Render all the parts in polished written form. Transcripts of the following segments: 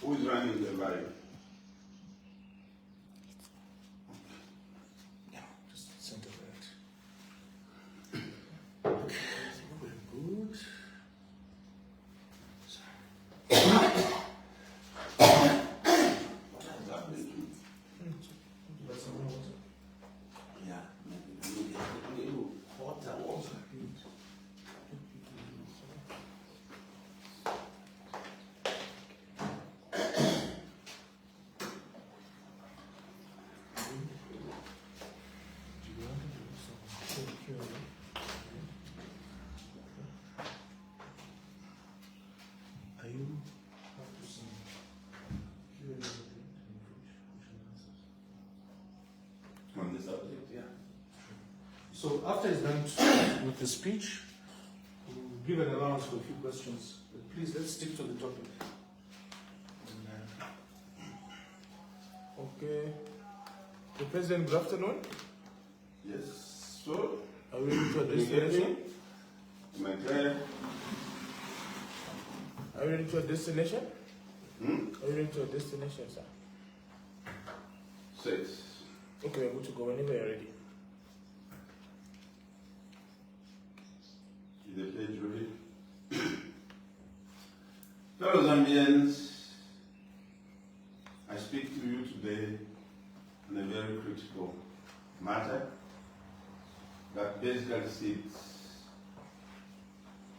Who is running the live? Yeah, just center that. Okay, very good. What has happened? Yeah, maybe a little hotter water. Are you? On the subject, yeah. So after he's done with the speech, we'll give an allowance for a few questions. But please, let's stick to the topic. Okay. The President, good afternoon. Yes, so. Are we ready to address the nation? Am I clear? Are we ready to address the nation? Hmm? Are we ready to address the nation, sir? 6. Okay, we're good to go whenever you're ready. Is the page ready? Fellow Zambians, I speak to you today on a very critical matter that basically sits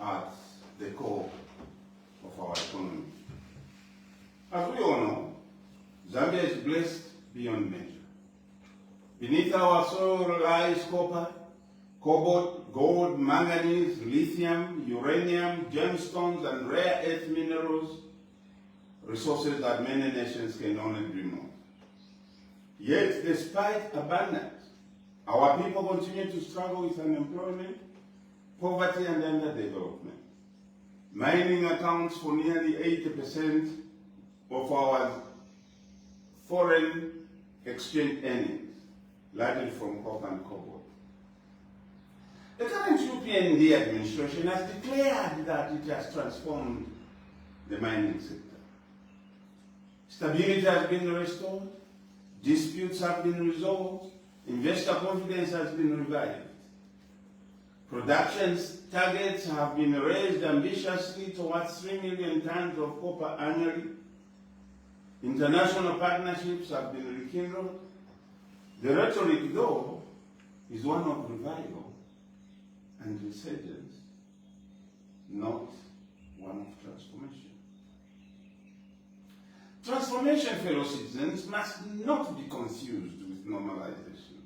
at the core of our economy. As we all know, Zambia is blessed beyond measure. Beneath our soil lies copper, cobalt, gold, manganese, lithium, uranium, gemstones, and rare earth minerals, resources that many nations can only dream of. Yet, despite abundance, our people continue to struggle with unemployment, poverty, and underdevelopment. Mining accounts for nearly 80% of our foreign exchange earnings, largely from copper and cobalt. The current UPND administration has declared that it has transformed the mining sector. Stability has been restored, disputes have been resolved, investor confidence has been revived. Production targets have been raised ambitiously towards 3 million tons of copper annually. International partnerships have been rekindled. The rhetoric, though, is one of revival and resurgence, not one of transformation. Transformation, fellow citizens, must not be confused with normalization.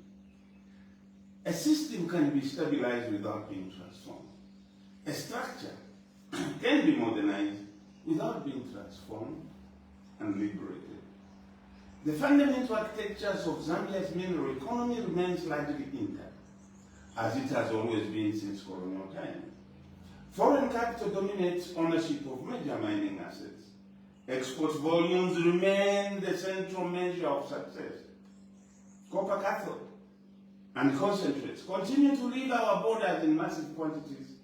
A system can be stabilized without being transformed. A structure can be modernized without being transformed and liberated. The fundamental architectures of Zambia's mineral economy remains largely intact, as it has always been since colonial times. Foreign capital dominates ownership of major mining assets. Export volumes remain the central measure of success. Copper cathode and concentrates continue to leave our borders in massive quantities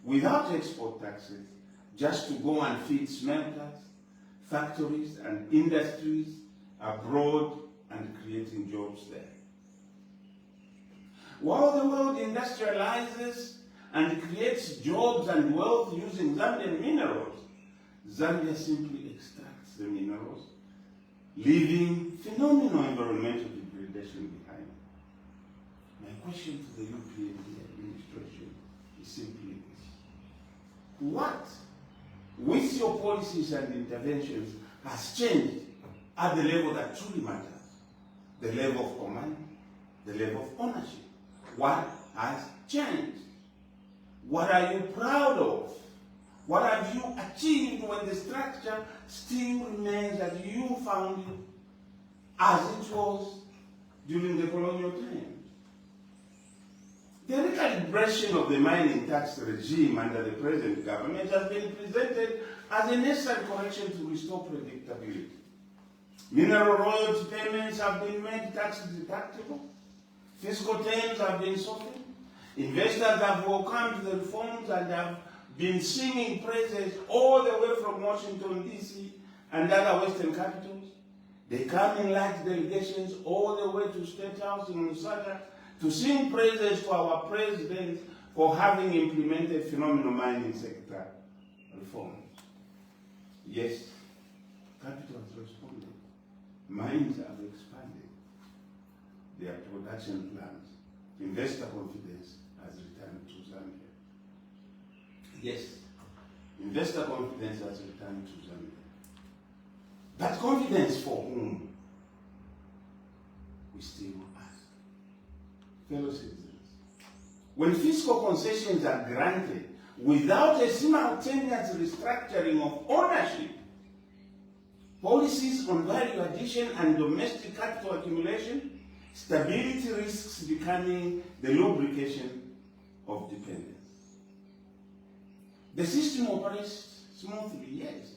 without export taxes, just to go and feed smelters, factories, and industries abroad and creating jobs there. While the world industrializes and creates jobs and wealth using Zambian minerals, Zambia simply extracts the minerals, leaving phenomenal environmental degradation behind. My question to the UPND administration is simply this: what, with your policies and interventions, has changed at the level that truly matters? The level of command, the level of ownership. What has changed? What are you proud of? What have you achieved when the structure still remains as you found it, as it was during the colonial times? The recalibration of the mining tax regime under the present government has been presented as a necessary correction to restore predictability. Mineral royalty payments have been made tax deductible. Fiscal terms have been softened. Investors have welcomed the reforms and have been singing praises all the way from Washington, D.C. and other Western capitals. They come in large delegations all the way to State House in Lusaka to sing praises for our president for having implemented phenomenal mining sector reforms. Yes, capital has responded. Mines have expanded their production plans. Investor confidence has returned to Zambia. Yes, investor confidence has returned to Zambia. But confidence for whom? We still ask. Fellow citizens, when fiscal concessions are granted without a simultaneous restructuring of ownership, policies on value addition and domestic capital accumulation, stability risks becoming the lubrication of dependence. The system operates smoothly, yes,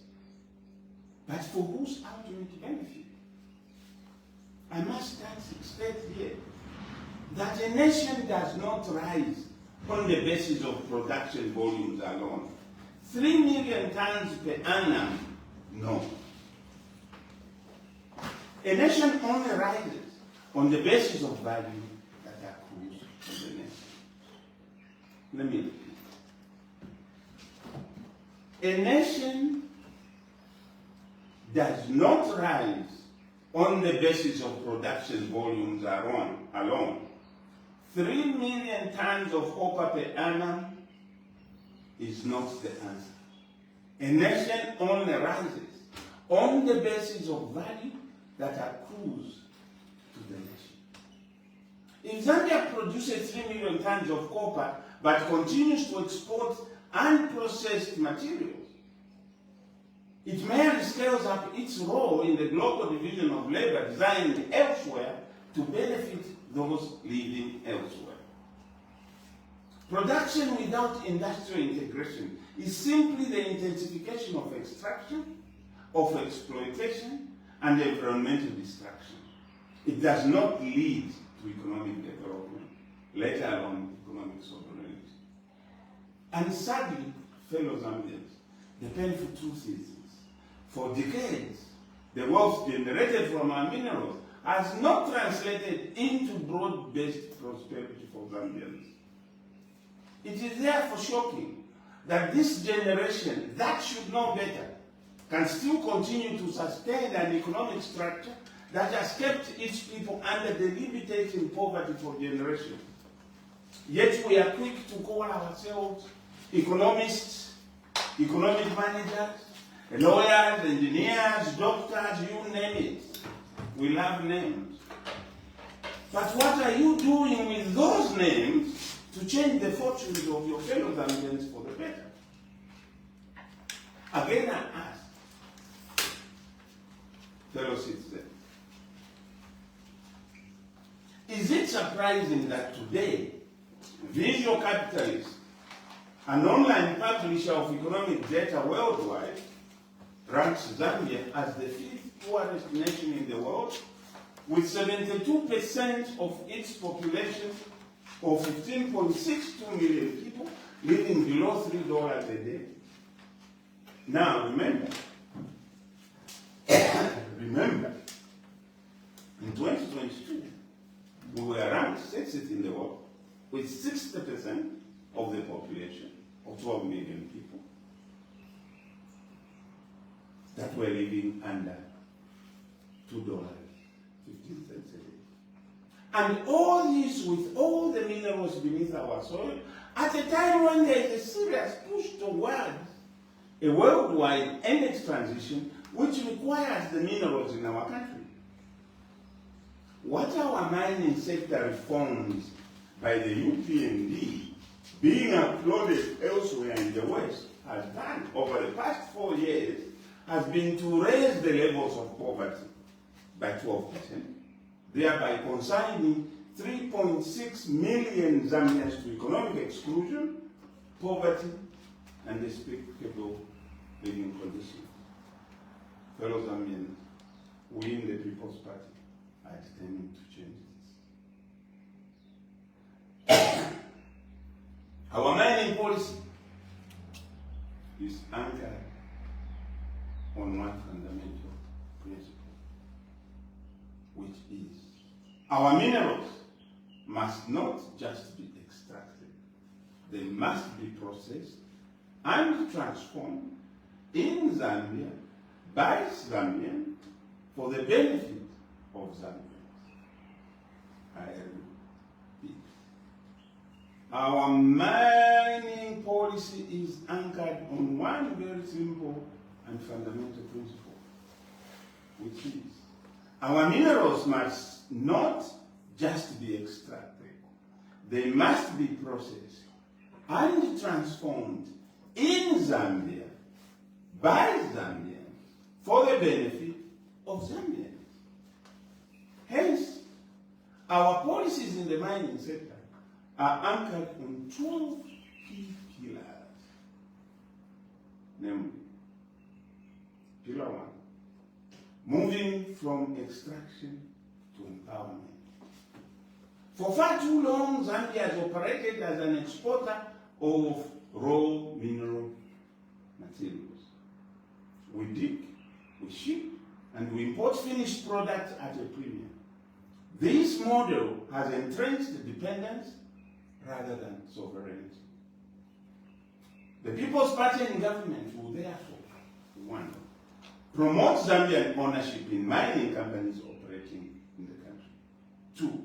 but for whose ultimate benefit? I must state here that a nation does not rise on the basis of production volumes alone. 3 million tons per annum, no. A nation only rises on the basis of value that accrues to the nation. Let me repeat. A nation does not rise on the basis of production volumes alone. 3 million tons of copper per annum is not the answer. A nation only rises on the basis of value that accrues to the nation. If Zambia produces 3 million tons of copper but continues to export unprocessed materials, it merely scales up its role in the global division of labor designed elsewhere to benefit those living elsewhere. Production without industrial integration is simply the intensification of extraction, of exploitation, and environmental destruction. It does not lead to economic development, let alone economic sovereignty. And sadly, fellow Zambians, the painful truth is, for decades, the wealth generated from our minerals has not translated into broad-based prosperity for Zambians. It is therefore shocking that this generation that should know better can still continue to sustain an economic structure that has kept its people under debilitating poverty for generations. Yet we are quick to call ourselves economists, economic managers, lawyers, engineers, doctors, you name it. We love names. But what are you doing with those names to change the fortunes of your fellow Zambians for the better? Again, I ask, fellow citizens, is it surprising that today, Visual Capitalist, an online publisher of economic data worldwide, ranks Zambia as the 5th poorest nation in the world, with 72% of its population, or 15.62 million people, living below $3 a day? Now, remember, in 2022, we were ranked 60th in the world, with 60% of the population, of 12 million people, that were living under $2.15 a day. And all this with all the minerals beneath our soil, at a time when there is a serious push towards a worldwide energy transition which requires the minerals in our country. What our mining sector reforms by the UPND being applauded elsewhere in the West has done over the past 4 years has been to raise the levels of poverty by 12%, thereby consigning 3.6 million Zambians to economic exclusion, poverty, and despicable living conditions. Fellow Zambians, we in the People's Party are determined to change this. Our mining policy is anchored on one fundamental principle, which is our minerals must not just be extracted, they must be processed and transformed in Zambia by Zambians for the benefit of Zambians. I repeat. Our mining policy is anchored on one very simple and fundamental principle, which is our minerals must not just be extracted, they must be processed and transformed in Zambia by Zambians for the benefit of Zambians. Hence, our policies in the mining sector are anchored on 12 key pillars. Namely, Pillar 1, moving from extraction to empowerment. For far too long, Zambia has operated as an exporter of raw mineral materials. We dig, we ship, and we import finished products at a premium. This model has entrenched dependence rather than sovereignty. The People's Party in government will therefore, 1, promote Zambian ownership in mining companies operating in the country. 2,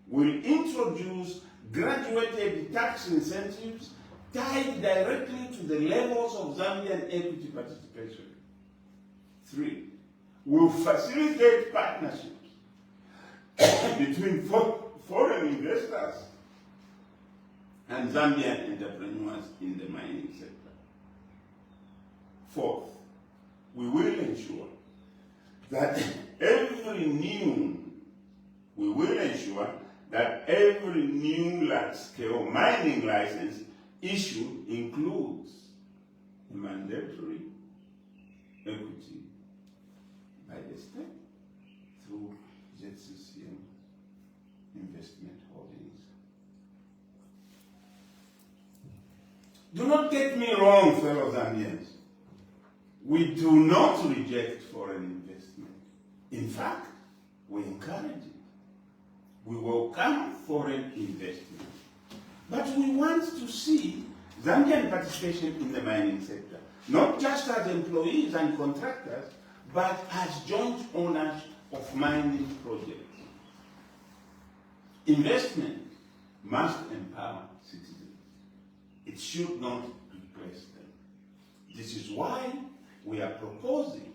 will introduce graduated tax incentives tied directly to the levels of Zambian equity participation. 3, will facilitate partnerships between foreign investors and Zambian entrepreneurs in the mining sector. 4, we will ensure that every new large-scale mining license issue includes a mandatory equity by the state through ZCCM investment holdings. Do not get me wrong, fellow Zambians. We do not reject foreign investment. In fact, we encourage it. We welcome foreign investment. But we want to see Zambian participation in the mining sector, not just as employees and contractors, but as joint owners of mining projects. Investment must empower citizens. It should not replace them. This is why we are proposing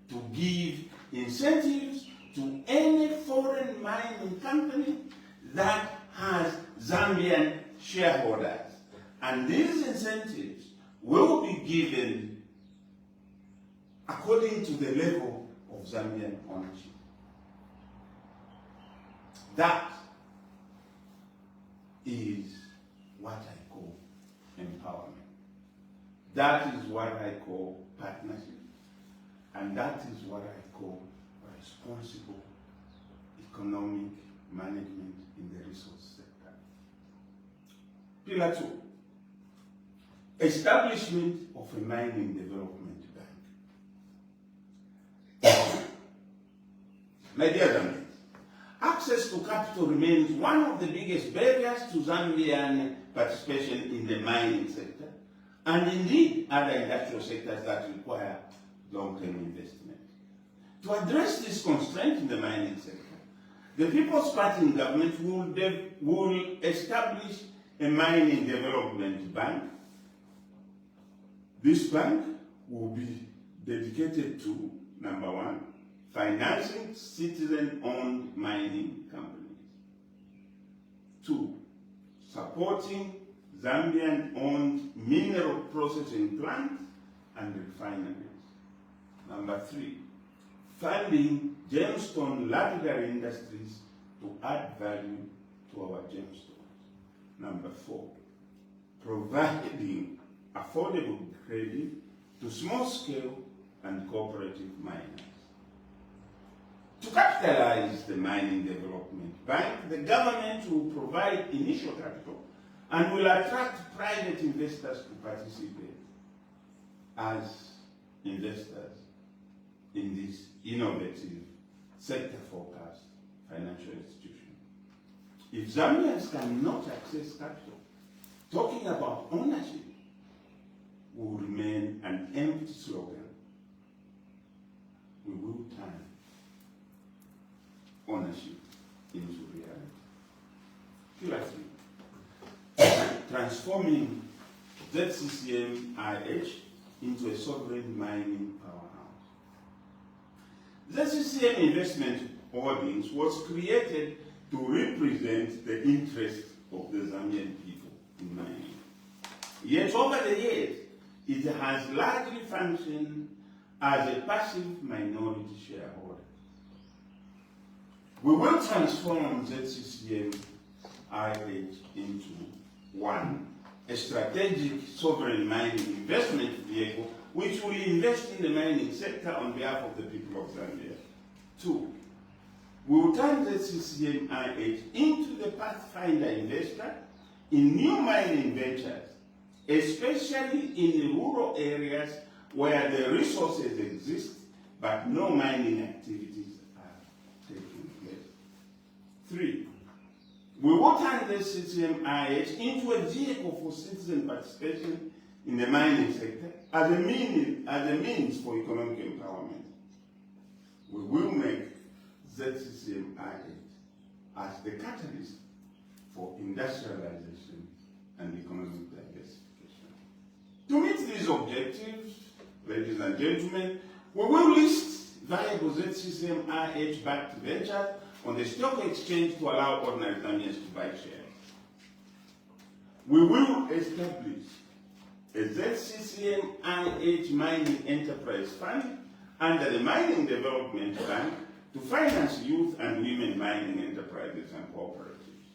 to give incentives to any foreign mining company that has Zambian shareholders. And these incentives will be given according to the level of Zambian ownership. That is what I call empowerment. That is what I call partnership. And that is what I call responsible economic management in the resource sector. Pillar 2, establishment of a mining development bank. My dear Zambians, access to capital remains one of the biggest barriers to Zambian participation in the mining sector, and indeed other industrial sectors that require long-term investment. To address this constraint in the mining sector, the People's Party in government will establish a mining development bank. This bank will be dedicated to, number 1, financing citizen-owned mining companies. 2, supporting Zambian-owned mineral processing plants and refineries. Number 3, funding gemstone lapidary industries to add value to our gemstones. Number 4, providing affordable credit to small-scale and cooperative miners. To capitalize the mining development bank, the government will provide initial capital and will attract private investors to participate. as investors in this innovative, sector-focused financial institution. If Zambians cannot access capital, talking about ownership will remain an empty slogan. We will turn ownership into reality. Pillar 3, transforming ZCCM-IH into a sovereign mining powerhouse. ZCCM Investment Holdings was created to represent the interests of the Zambian people in mining. Yet over the years, it has largely functioned as a passive minority shareholder. We will transform ZCCM-IH into 1, a strategic sovereign mining investment vehicle which will invest in the mining sector on behalf of the people of Zambia. 2, we will turn ZCCM-IH into the pathfinder investor in new mining ventures, especially in the rural areas where the resources exist but no mining activities are taking place. 3, we will turn the ZCCM-IH into a vehicle for citizen participation in the mining sector as a means for economic empowerment. We will make ZCCM-IH as the catalyst for industrialization and economic diversification. To meet these objectives, ladies and gentlemen, we will list viable ZCCM-IH-backed ventures on the stock exchange to allow ordinary Zambians to buy shares. We will establish a ZCCM-IH Mining Enterprise Fund under the Mining Development Bank to finance youth and women mining enterprises and cooperatives.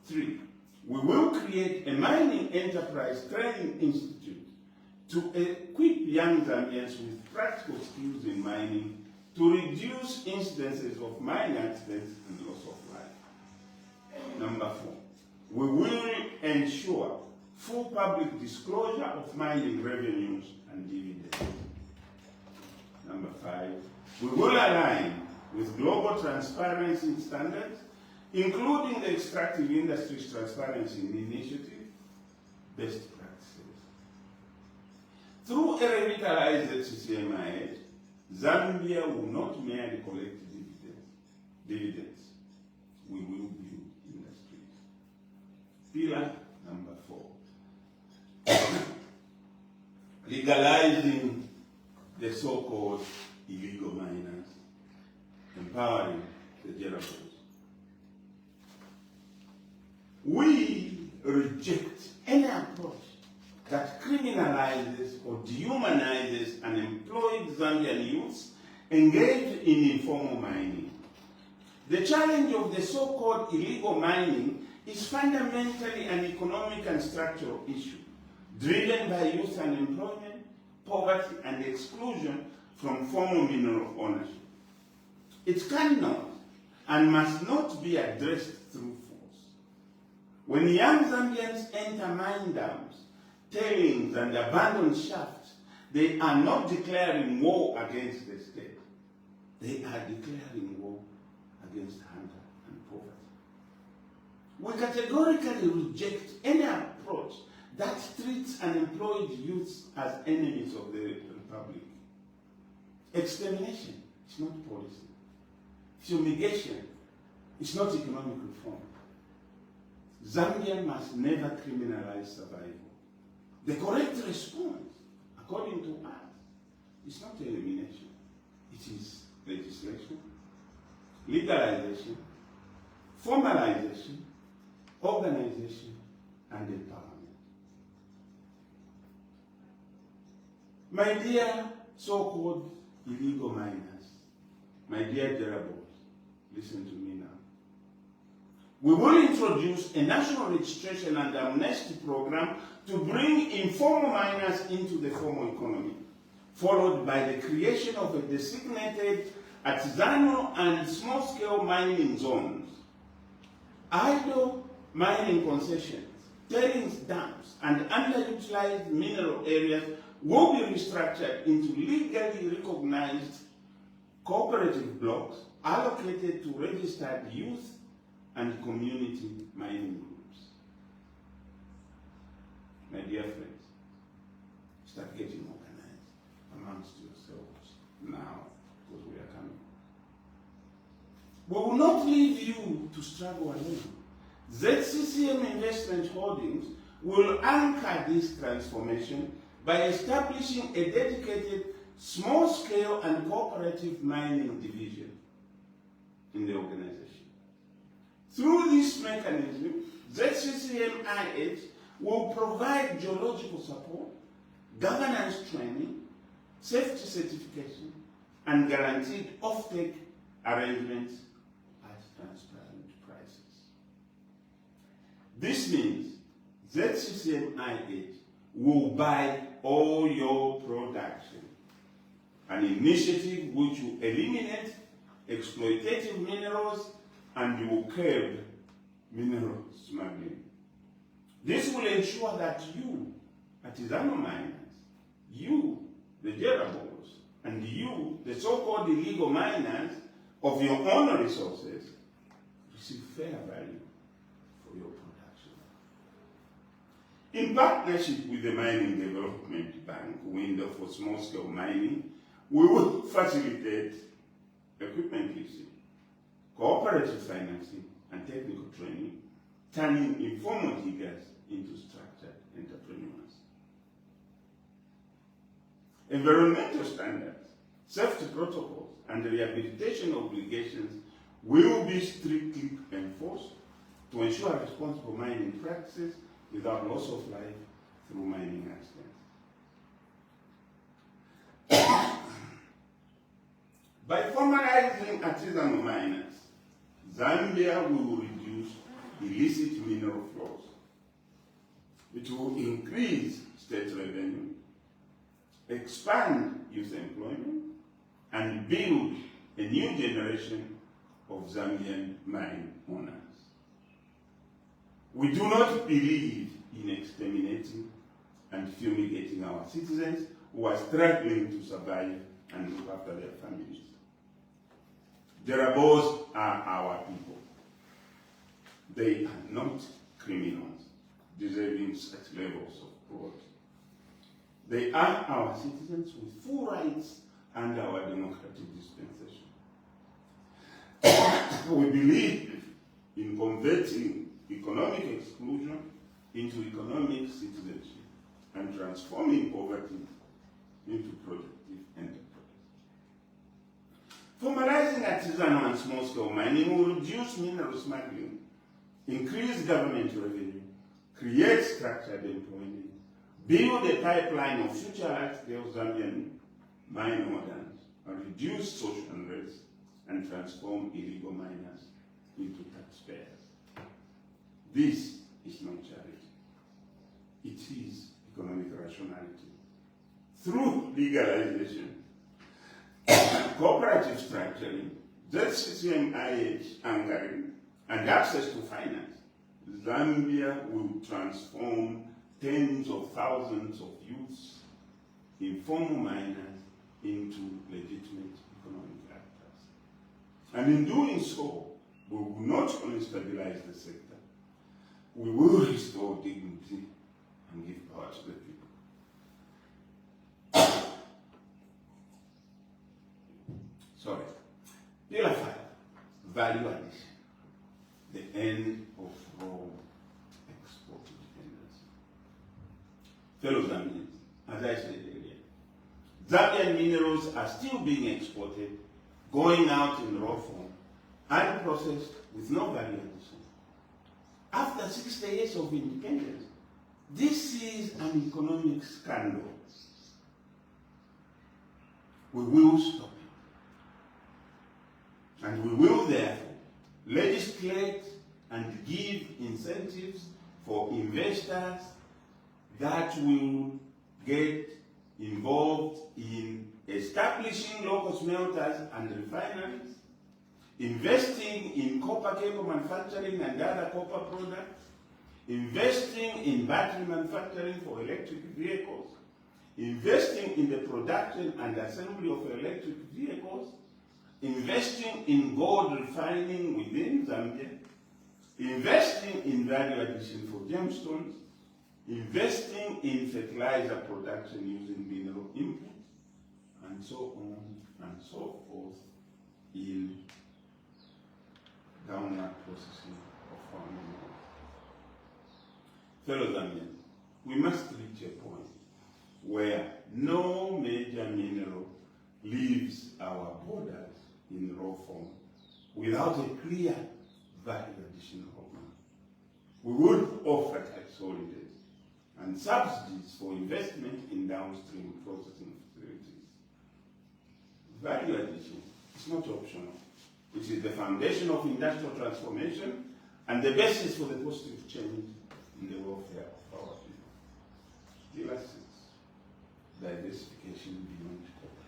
3, we will create a mining enterprise training institute to equip young Zambians with practical skills in mining to reduce incidences of mine accidents and loss of life. Number 4, we will ensure full public disclosure of mining revenues and dividends. Number 5, we will align with global transparency standards, including the Extractive Industries Transparency Initiative, best practices. Through a revitalized ZCCM-IH, Zambia will not merely collect dividends. We will build industries. Pillar number 4. Legalizing the so-called illegal miners, empowering the generals. We reject any approach that criminalizes or dehumanizes unemployed Zambian youths engaged in informal mining. The challenge of the so-called illegal mining is fundamentally an economic and structural issue, driven by youth unemployment, poverty, and exclusion from formal mineral ownership. It cannot and must not be addressed through force. When young Zambians enter mine dams, tailings, and abandoned shafts, they are not declaring war against the state. They are declaring war against hunger and poverty. We categorically reject any approach that treats unemployed youths as enemies of the Republic. Extermination is not policy. Fumigation is not economic reform. Zambia must never criminalize survival. The correct response, according to us, is not elimination. It is legislation, legalization, formalization, organization, and empowerment. My dear so-called illegal miners, my dear Jerables, listen to me now. We will introduce a national registration and amnesty program to bring informal miners into the formal economy, followed by the creation of a designated artisanal and small-scale mining zones. Idle mining concessions, tailings dams, and underutilized mineral areas will be restructured into legally recognized cooperative blocks allocated to registered youth and community mining groups. My dear friends, start getting organized amongst yourselves now, because we are coming. We will not leave you to struggle alone. ZCCM Investment Holdings will anchor this transformation by establishing a dedicated small-scale and cooperative mining division in the organization. Through this mechanism, ZCCM-IH will provide geological support, governance training, safety certification, and guaranteed offtake arrangements at transparent prices. This means ZCCM-IH will buy all your production, an initiative which will eliminate exploitative minerals and will curb mineral smuggling. This will ensure that you, artisanal miners, you, the Jerabos, and you, the so-called illegal miners of your own resources, receive fair value for your production. In partnership with the Mining Development Bank window for small-scale mining, we will facilitate equipment leasing, cooperative financing, and technical training, turning informal diggers into structured entrepreneurs. Environmental standards, safety protocols, and rehabilitation obligations will be strictly enforced to ensure responsible mining practices without loss of life through mining accidents. By formalizing artisanal miners, Zambia will reduce illicit mineral flows. It will increase state revenue, expand youth employment, and build a new generation of Zambian mine owners. We do not believe in exterminating and fumigating our citizens who are struggling to survive and look after their families. Jerabos are our people. They are not criminals deserving such levels of cruelty. They are our citizens with full rights under our democratic dispensation. We believe in converting economic exclusion into economic citizenship and transforming poverty into productive enterprise. Formalizing artisanal and small-scale mining will reduce mineral smuggling, increase government revenue, create structured employment, build a pipeline of future large-scale Zambian mine owners, and reduce social unrest, and transform illegal miners into taxpayers. This is not charity. It is economic rationality. Through legalization, cooperative structuring, ZCCM-IH anchoring, and access to finance, Zambia will transform tens of thousands of youths, informal miners, into legitimate economic actors. And in doing so, we will not only stabilize the sector, we will restore dignity and give power to the people. Sorry. Pillar 5, value addition, the end of raw export dependency. Fellow Zambians, as I said earlier, Zambian minerals are still being exported, going out in raw form, unprocessed with no value addition. After 60 years of independence, this is an economic scandal. We will stop it. And we will therefore legislate and give incentives for investors that will get involved in establishing local smelters and refineries, investing in copper cable manufacturing and other copper products, investing in battery manufacturing for electric vehicles, investing in the production and assembly of electric vehicles, investing in gold refining within Zambia, investing in value addition for gemstones, investing in fertilizer production using mineral inputs, and so on and so forth in downward processing of our minerals. Fellow Zambians, we must reach a point where no major mineral leaves our borders in raw form without a clear value addition roadmap. We would offer tax holidays and subsidies for investment in downstream processing facilities. Value addition is not optional. It is the foundation of industrial transformation and the basis for the positive change in the welfare of our people. Pillar 6, diversification beyond copper.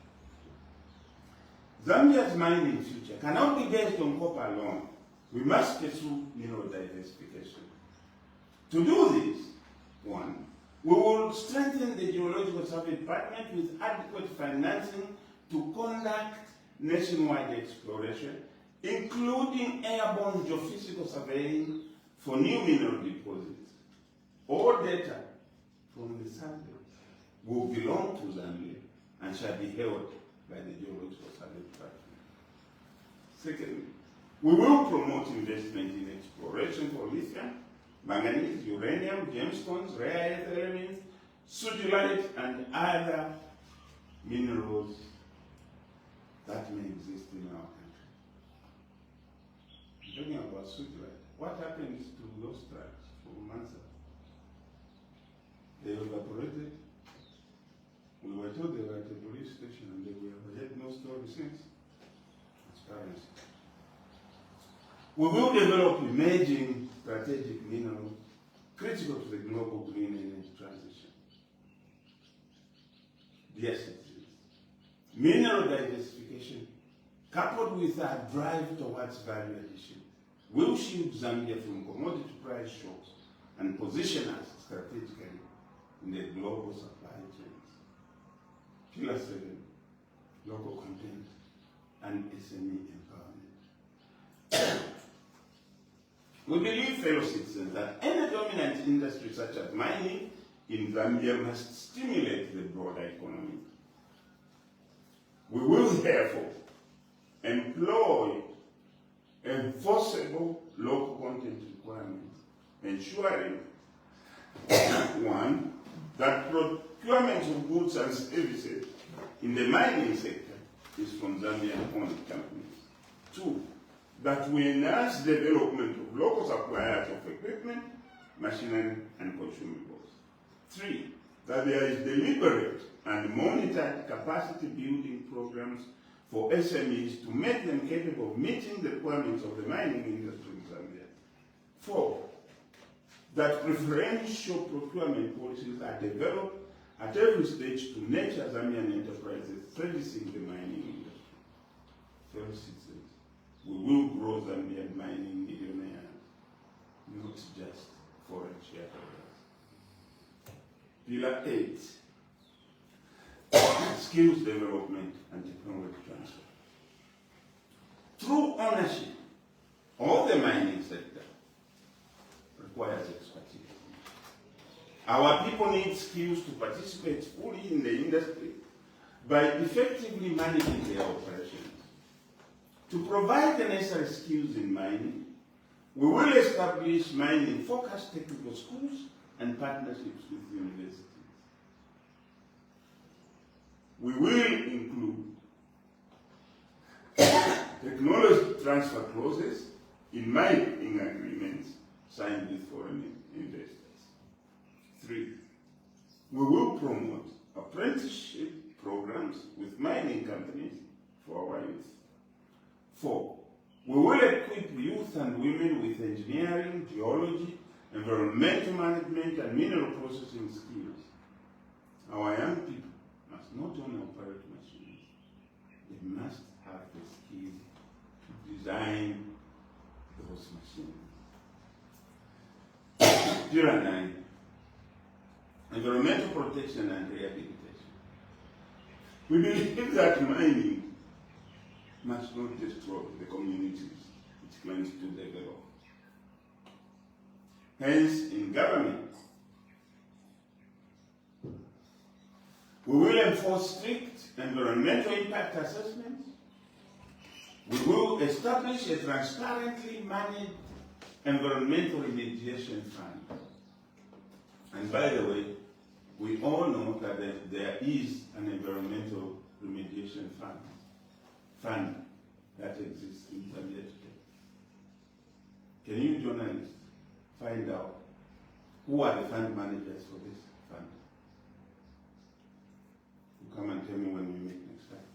Zambia's mining future cannot be based on copper alone. We must pursue mineral diversification. To do this, 1, we will strengthen the Geological Survey Department with adequate financing to conduct nationwide exploration, including airborne geophysical surveying for new mineral deposits. All data from the survey will belong to Zambia and shall be held by the Geological Survey Department. Secondly, we will promote investment in exploration for lithium, manganese, uranium, gemstones, rare earth elements, sodalite, and other minerals that may exist in our country. Talking about sodalite, what happens to those tracks from Mansa? They evaporated. We were told they were at a police station and they were had no story since. Transparency. We will develop emerging strategic minerals critical to the global green energy transition. Dear citizens, mineral diversification coupled with our drive towards value addition will shield Zambia from commodity price shocks and position us strategically in the global supply chains. Pillar 7, local content and SME empowerment. We believe, fellow citizens, that any dominant industry such as mining in Zambia must stimulate the broader economy. We will therefore employ enforceable local content requirements, ensuring 1, that procurement of goods and services in the mining sector is from Zambian-owned companies. 2, that we enhance the development of local suppliers of equipment, machinery, and consumables. 3, that there is deliberate and monitored capacity building programs for SMEs to make them capable of meeting the requirements of the mining industry in Zambia. 4, that preferential procurement policies are developed at every stage to nurture Zambian enterprises servicing the mining industry. Fellow citizens, we will grow Zambian mining millionaires, not just foreign shareholders. Pillar 8, skills development and technology transfer. True ownership of the mining sector requires expertise. Our people need skills to participate fully in the industry by effectively managing their operations. To provide the necessary skills in mining, we will establish mining-focused technical schools and partnerships with universities. We will include technology transfer clauses in mining agreements signed with foreign investors. 3, we will promote apprenticeship programs with mining companies for our youth. 4, we will equip youth and women with engineering, geology, environmental management, and mineral processing skills. Our young people must not only operate machines, they must have the skill to design those machines. environmental protection and rehabilitation. We believe that mining must not destroy the communities it claims to develop. Hence, in government, we will enforce strict environmental impact assessments. We will establish a transparently managed environmental remediation fund. And by the way, we all know that there is an environmental remediation fund that exists in Zambia today. Can you journalists find out who are the fund managers for this fund? You come and tell me when we meet next time.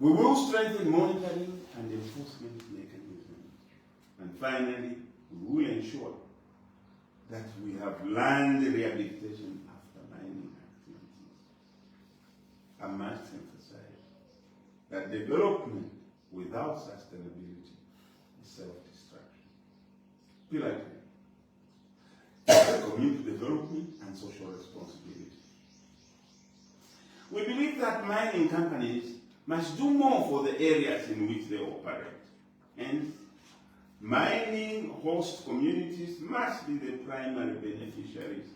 We will strengthen monitoring and enforcement mechanisms. And finally, we will ensure that we have land rehabilitation after mining activities. I must emphasize that development without sustainability is self-destruction. Pillar 3, community development and social responsibility. We believe that mining companies must do more for the areas in which they operate. Hence, mining host communities must be the primary beneficiaries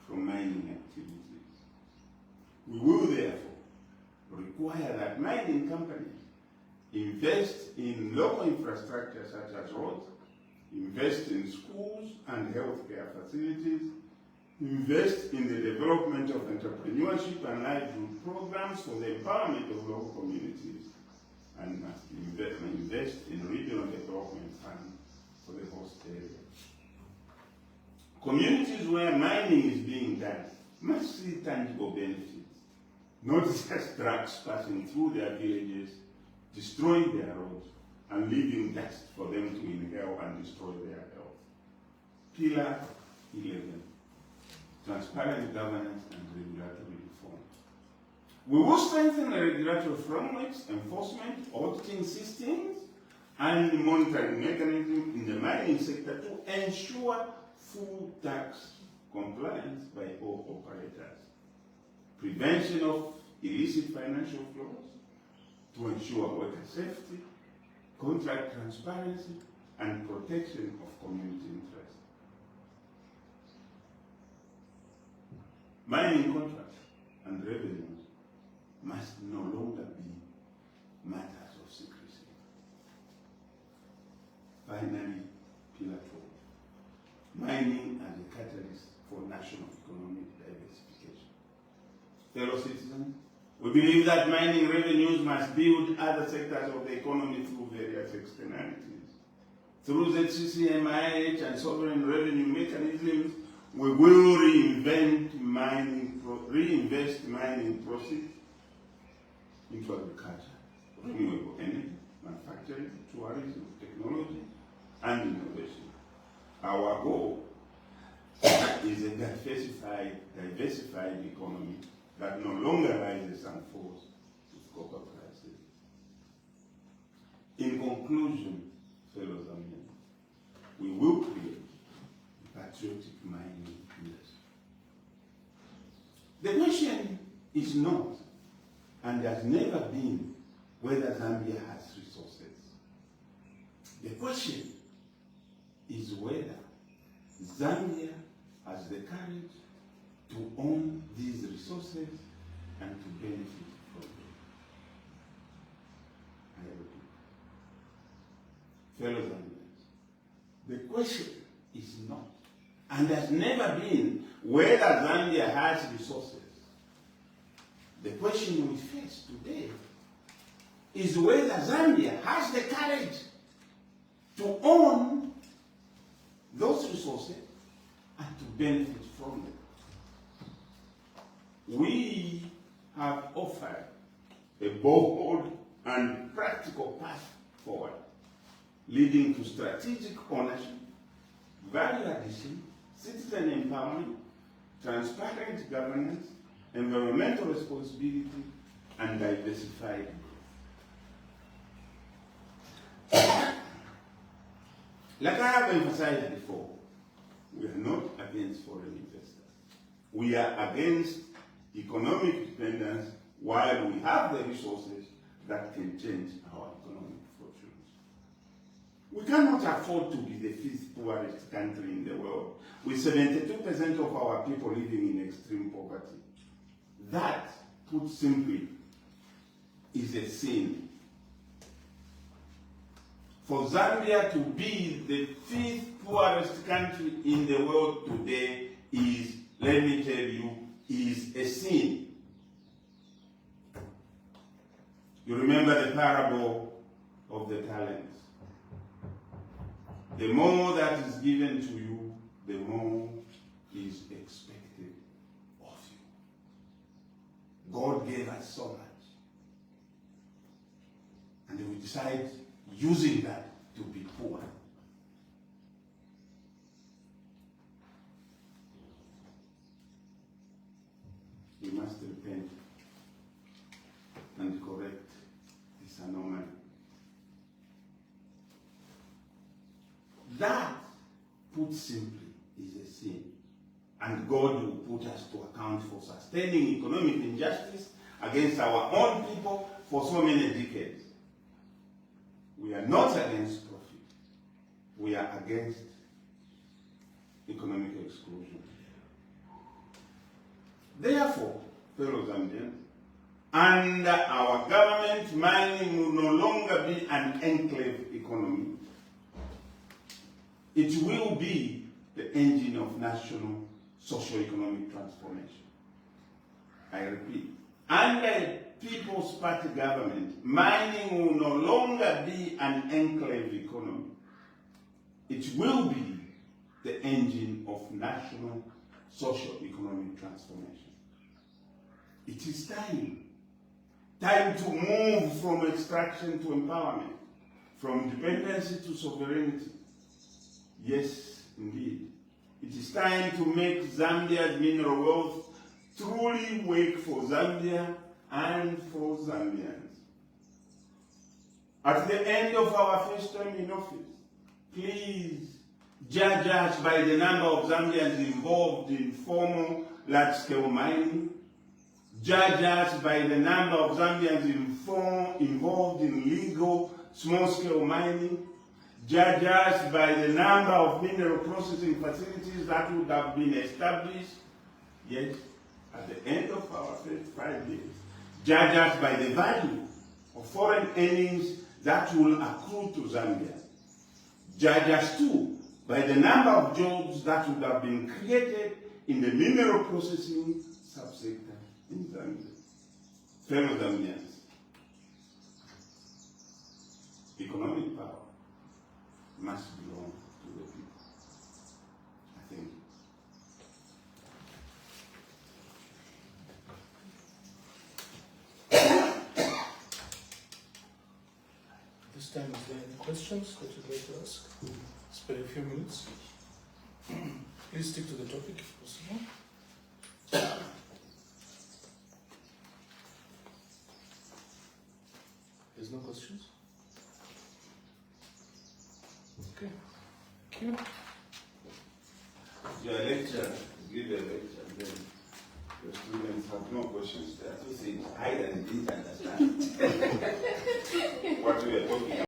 from mining activities. We will therefore require that mining companies invest in local infrastructure such as roads, invest in schools and healthcare facilities, invest in the development of entrepreneurship and livelihood programs for the empowerment of local communities, and must invest in regional development funds for the host area. Communities where mining is being done must see tangible benefits, not just trucks passing through their villages, destroying their roads, and leaving dust for them to inhale and destroy their health. Pillar 11, transparent governance and regulatory reform. We will strengthen the regulatory frameworks, enforcement, auditing systems, and monitoring mechanisms in the mining sector to ensure full tax compliance by all operators, prevention of illicit financial flows, to ensure worker safety, contract transparency, and protection of community interests. Mining contracts and revenues must no longer be matters of secrecy. Finally, Pillar 4, mining as a catalyst for national economic diversification. Fellow citizens, we believe that mining revenues must build other sectors of the economy through various externalities. Through ZCC, MIH, and sovereign revenue mechanisms, we will reinvest mining proceeds into agriculture, renewable energy, manufacturing, tourism, technology, and innovation. Our goal is a diversified economy that no longer rises and falls with copper prices. In conclusion, fellow Zambians, we will create a patriotic mining industry. The question is not, and has never been, whether Zambia has resources. The question is whether Zambia has the courage to own these resources and to benefit from them. I repeat, fellow Zambians, the question is not, and has never been, whether Zambia has resources. The question we face today is whether Zambia has the courage to own those resources and to benefit from them. We have offered a bold and practical path forward, leading to strategic ownership, value addition, citizen empowerment, transparent governance, environmental responsibility, and diversified growth. Like I have emphasized before, We are not against foreign investors. We are against economic dependence while we have the resources that can change our economic fortunes. We cannot afford to be the fifth poorest country in the world, with 72% of our people living in extreme poverty. That, put simply, is a sin. For Zambia to be the fifth poorest country in the world today is, let me tell you, is a sin. You remember the parable of the talents. The more that is given to you, the more is expected of you. God gave us so much. And we decide using that to be poor. We must repent and correct this anomaly. That, put simply, is a sin. And God will put us to account for sustaining economic injustice against our own people for so many decades. We are not against profit. We are against economic exclusion. Therefore, fellow Zambians, under our government, mining will no longer be an enclave economy. It will be the engine of national socio-economic transformation. I repeat, under a People's Party government, mining will no longer be an enclave economy. It will be the engine of national socio-economic transformation. It is time to move from extraction to empowerment, from dependency to sovereignty. Yes, indeed. It is time to make Zambia's mineral wealth truly work for Zambia and for Zambians. At the end of our first term in office, please judge us by the number of Zambians involved in formal large-scale mining. Judge us by the number of Zambians involved in legal small-scale mining. Judge us by the number of mineral processing facilities that would have been established. Yet, at the end of our first 5 years, judge us by the value of foreign earnings that will accrue to Zambia. Judge us too by the number of jobs that would have been created in the mineral processing subsector in Zambia. Fellow Zambians, economic power must belong to the people. I thank you. This time, is there any questions that you'd like to ask? Spare a few minutes. Please stick to the topic if possible. There's no questions? Okay. Thank you. Your lecture, give a lecture, then the students have no questions. There are two things. Either they didn't understand what we are talking about.